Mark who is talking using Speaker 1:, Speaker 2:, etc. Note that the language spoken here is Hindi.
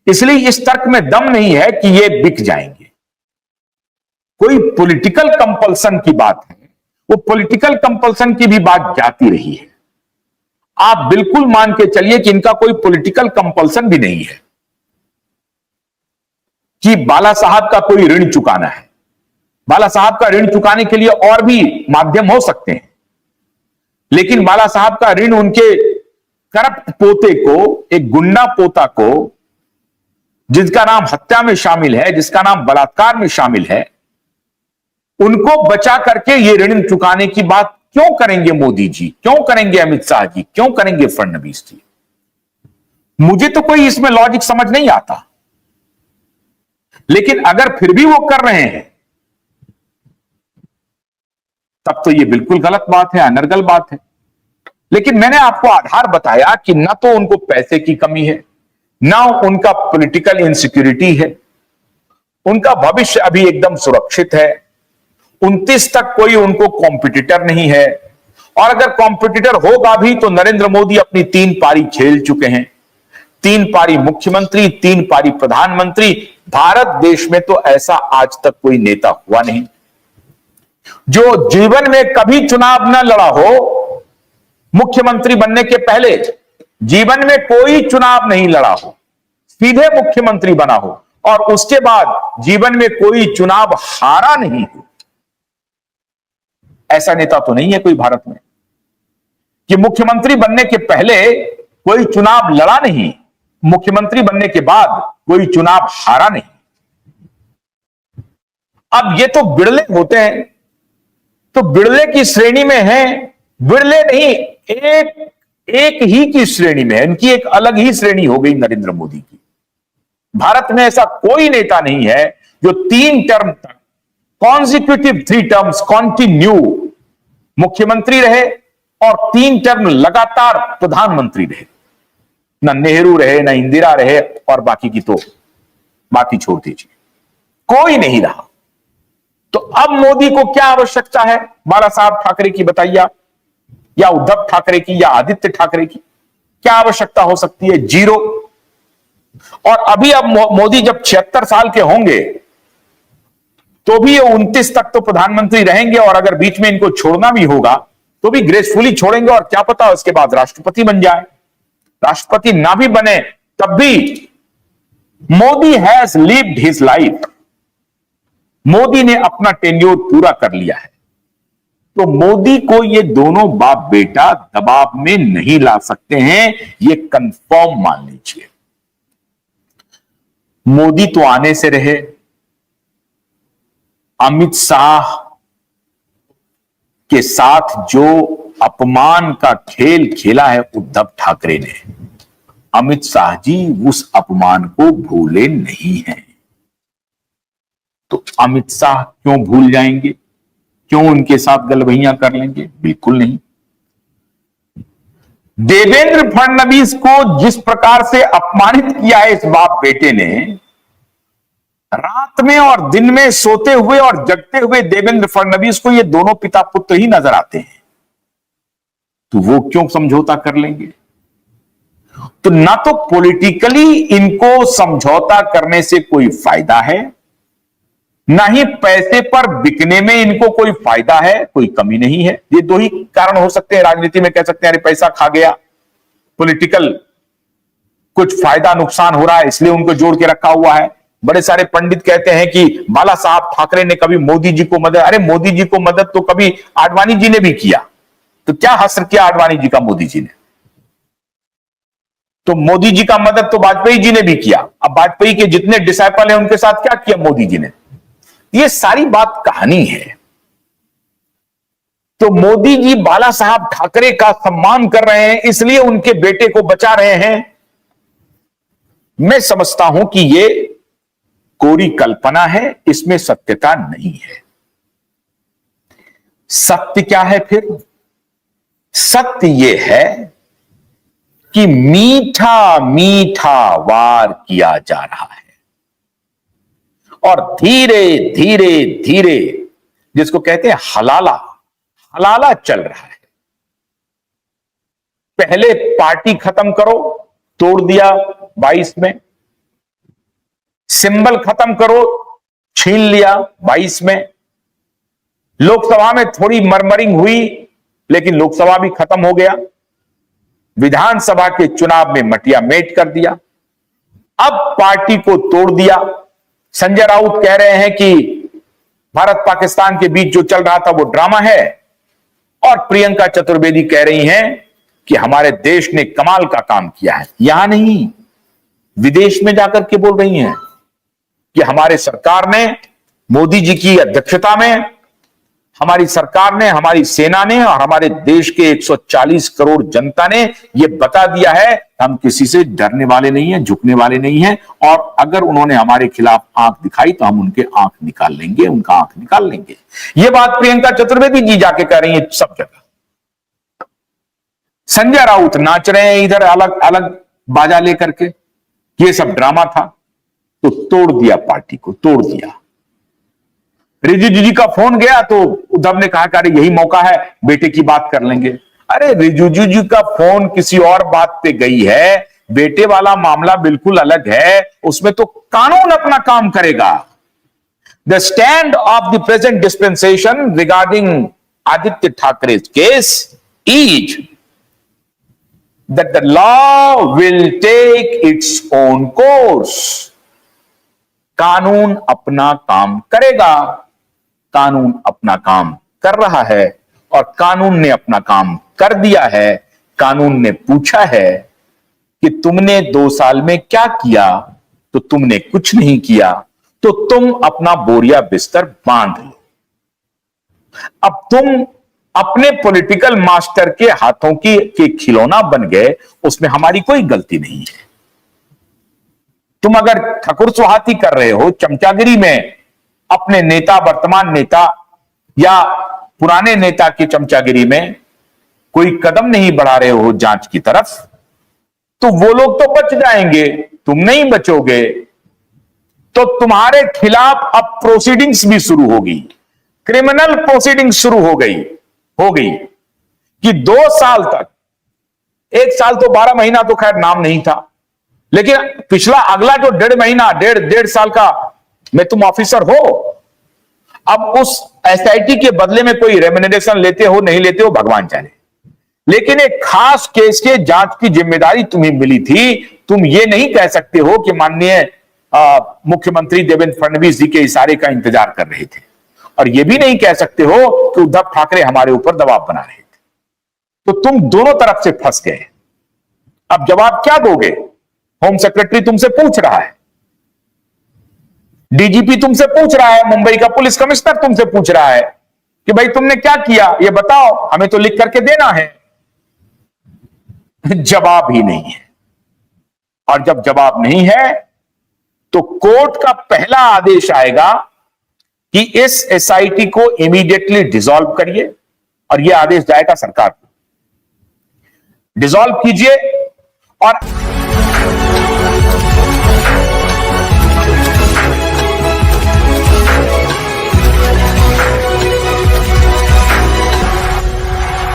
Speaker 1: इसलिए इस तर्क में दम नहीं है कि ये बिक जाएंगे। कोई पॉलिटिकल कंपल्सन की बात है, वो पॉलिटिकल कंपल्सन की भी बात जाती रही है। आप बिल्कुल मान के चलिए कि इनका कोई पॉलिटिकल कंपल्सन भी नहीं है कि बाला साहब का कोई ऋण चुकाना है। बाला साहब का ऋण चुकाने के लिए और भी माध्यम हो सकते हैं, लेकिन बाला साहब का ऋण उनके करप्ट पोते को, एक गुंडा पोता को, जिसका नाम हत्या में शामिल है, जिसका नाम बलात्कार में शामिल है, उनको बचा करके ये ऋण चुकाने की बात क्यों करेंगे मोदी जी, क्यों करेंगे अमित शाह जी, क्यों करेंगे फडणवीस जी? मुझे तो कोई इसमें लॉजिक समझ नहीं आता। लेकिन अगर फिर भी वो कर रहे हैं तब तो ये बिल्कुल गलत बात है, अनर्गल बात है। लेकिन मैंने आपको आधार बताया कि ना तो उनको पैसे की कमी है, ना उनका पॉलिटिकल इनसिक्योरिटी है, उनका भविष्य अभी एकदम सुरक्षित है। 29 तक कोई उनको कॉम्पिटिटर नहीं है, और अगर कॉम्पिटिटर होगा भी तो नरेंद्र मोदी अपनी 3 पारी खेल चुके हैं। 3 पारी मुख्यमंत्री, 3 पारी प्रधानमंत्री। भारत देश में तो ऐसा आज तक कोई नेता हुआ नहीं जो जीवन में कभी चुनाव न लड़ा हो। मुख्यमंत्री बनने के पहले जीवन में कोई चुनाव नहीं लड़ा हो, सीधे मुख्यमंत्री बना हो, और उसके बाद जीवन में कोई चुनाव हारा नहीं हो। ऐसा नेता तो नहीं है कोई भारत में कि मुख्यमंत्री बनने के पहले कोई चुनाव लड़ा नहीं, मुख्यमंत्री बनने के बाद कोई चुनाव हारा नहीं। अब ये तो बिड़ले होते हैं, तो बिड़ले की श्रेणी में है, बिड़ले नहीं, एक ही की श्रेणी में है। इनकी एक अलग ही श्रेणी हो गई नरेंद्र मोदी की। भारत में ऐसा कोई नेता नहीं है जो 3 टर्म तक कॉन्जिक्यूटिव 3 टर्म्स कॉन्टिन्यू मुख्यमंत्री रहे और 3 टर्म लगातार प्रधानमंत्री रहे। ना नेहरू रहे, ना इंदिरा रहे, और बाकी की तो बाकी छोड़ दीजिए, कोई नहीं रहा। तो अब मोदी को क्या आवश्यकता है बाला साहब ठाकरे की, बताइए, या उद्धव ठाकरे की, या आदित्य ठाकरे की? क्या आवश्यकता हो सकती है? 0। और अभी अब मोदी जब 76 साल के होंगे तो भी ये 29 तक तो प्रधानमंत्री रहेंगे, और अगर बीच में इनको छोड़ना भी होगा तो भी ग्रेसफुली छोड़ेंगे, और क्या पता उसके बाद राष्ट्रपति बन जाए। राष्ट्रपति ना भी बने तब भी Modi has lived his life, Modi ने अपना टेन्योर पूरा कर लिया है। तो मोदी को ये दोनों बाप बेटा दबाव में नहीं ला सकते हैं, ये कंफर्म मान लीजिए। मोदी तो आने से रहे, अमित शाह के साथ जो अपमान का खेल खेला है उद्धव ठाकरे ने, अमित शाह जी उस अपमान को भूले नहीं हैं। तो अमित शाह क्यों भूल जाएंगे? क्यों उनके साथ गलबैयां कर लेंगे? बिल्कुल नहीं। देवेंद्र फडणवीस को जिस प्रकार से अपमानित किया है इस बाप बेटे ने, रात में और दिन में सोते हुए और जगते हुए देवेंद्र फडणवीस को ये दोनों पिता पुत्र ही नजर आते हैं। तो वो क्यों समझौता कर लेंगे? तो ना तो पॉलिटिकली इनको समझौता करने से कोई फायदा है, ना ही पैसे पर बिकने में इनको कोई फायदा है, कोई कमी नहीं है। ये 2 ही कारण हो सकते हैं। राजनीति में कह सकते हैं अरे पैसा खा गया, पॉलिटिकल कुछ फायदा नुकसान हो रहा है इसलिए उनको जोड़ के रखा हुआ है। बड़े सारे पंडित कहते हैं कि बाला साहब ठाकरे ने कभी मोदी जी को मदद, अरे मोदी जी को मदद तो कभी आडवाणी जी ने भी किया, तो क्या हसर किया आडवाणी जी का मोदी जी ने? तो मोदी जी का मदद तो वाजपेयी जी ने भी किया। अब वाजपेयी के जितने डिसाइपल हैं उनके साथ क्या किया मोदी जी ने? ये सारी बात कहानी है। तो मोदी जी बाला साहब ठाकरे का सम्मान कर रहे हैं, इसलिए उनके बेटे को बचा रहे हैं। मैं समझता हूं कि ये कोरी कल्पना है, इसमें सत्यता नहीं है। सत्य क्या है फिर? सत्य यह है कि मीठा मीठा वार किया जा रहा है, और धीरे धीरे धीरे, जिसको कहते हैं हलाला, हलाला चल रहा है। पहले पार्टी खत्म करो, तोड़ दिया 22 में, सिंबल खत्म करो, छीन लिया 22 में। लोकसभा में थोड़ी मरमरिंग हुई, लेकिन लोकसभा भी खत्म हो गया। विधानसभा के चुनाव में मटिया मेट कर दिया। अब पार्टी को तोड़ दिया। संजय राउत कह रहे हैं कि भारत पाकिस्तान के बीच जो चल रहा था वो ड्रामा है, और प्रियंका चतुर्वेदी कह रही हैं कि हमारे देश ने कमाल का काम किया है। यहां नहीं, विदेश में जाकर के बोल रही हैं कि हमारे सरकार ने, मोदी जी की अध्यक्षता में हमारी सरकार ने, हमारी सेना ने और हमारे देश के 140 करोड़ जनता ने यह बता दिया है हम किसी से डरने वाले नहीं हैं, झुकने वाले नहीं हैं, और अगर उन्होंने हमारे खिलाफ आंख दिखाई तो हम उनके आंख निकाल लेंगे, उनका आंख निकाल लेंगे। यह बात प्रियंका चतुर्वेदी जी जाके कह रही है सब जगह। संजय राउत नाच रहे हैं इधर अलग अलग बाजा लेकर के, ये सब ड्रामा था। तो तोड़ दिया, पार्टी को तोड़ दिया। रिजिजू जी का फोन गया तो उद्धव ने कहा कि अरे यही मौका है, बेटे की बात कर लेंगे। अरे रिजिजू जी का फोन किसी और बात पे गई है, बेटे वाला मामला बिल्कुल अलग है, उसमें तो कानून अपना काम करेगा। The stand of the present dispensation regarding Aditya Thackeray case is that the law will take its own course. कानून अपना काम करेगा, कानून अपना काम कर रहा है, और कानून ने अपना काम कर दिया है। कानून ने पूछा है कि तुमने 2 साल में क्या किया, तो तुमने कुछ नहीं किया, तो तुम अपना बोरिया बिस्तर बांध लो। अब तुम अपने पॉलिटिकल मास्टर के हाथों के खिलौना बन गए, उसमें हमारी कोई गलती नहीं है। तुम अगर ठकुर सुहाती कर रहे हो, चमचागिरी में अपने नेता, वर्तमान नेता या पुराने नेता की चमचागिरी में कोई कदम नहीं बढ़ा रहे हो जांच की तरफ, तो वो लोग तो बच जाएंगे, तुम नहीं बचोगे। तो तुम्हारे खिलाफ अब प्रोसीडिंग्स भी शुरू होगी, क्रिमिनल प्रोसीडिंग्स शुरू हो गई कि 2 साल तक, 1 साल तो 12 महीना तो खैर नाम नहीं था, लेकिन पिछला अगला जो 1.5 महीना, डेढ़ साल का में तुम ऑफिसर हो। अब उस एसआईटी के बदले में कोई रेम्यूनरेशन लेते हो नहीं लेते हो भगवान जाने, लेकिन एक खास केस के जांच की जिम्मेदारी तुम्हें मिली थी। तुम ये नहीं कह सकते हो कि माननीय मुख्यमंत्री देवेंद्र फडणवीस जी के इशारे का इंतजार कर रहे थे, और यह भी नहीं कह सकते हो कि उद्धव ठाकरे हमारे ऊपर दबाव बना रहे थे। तो तुम दोनों तरफ से फंस गए। अब जवाब क्या दोगे? होम सेक्रेटरी तुमसे पूछ रहा है, डीजीपी तुमसे पूछ रहा है, मुंबई का पुलिस कमिश्नर तुमसे पूछ रहा है कि भाई तुमने क्या किया, ये बताओ, हमें तो लिख करके देना है। जवाब ही नहीं है, और जब जवाब नहीं है तो कोर्ट का पहला आदेश आएगा कि इस एसआईटी को इमीडिएटली डिसॉल्व करिए, और यह आदेश जाएगा सरकार को, डिसॉल्व कीजिए। और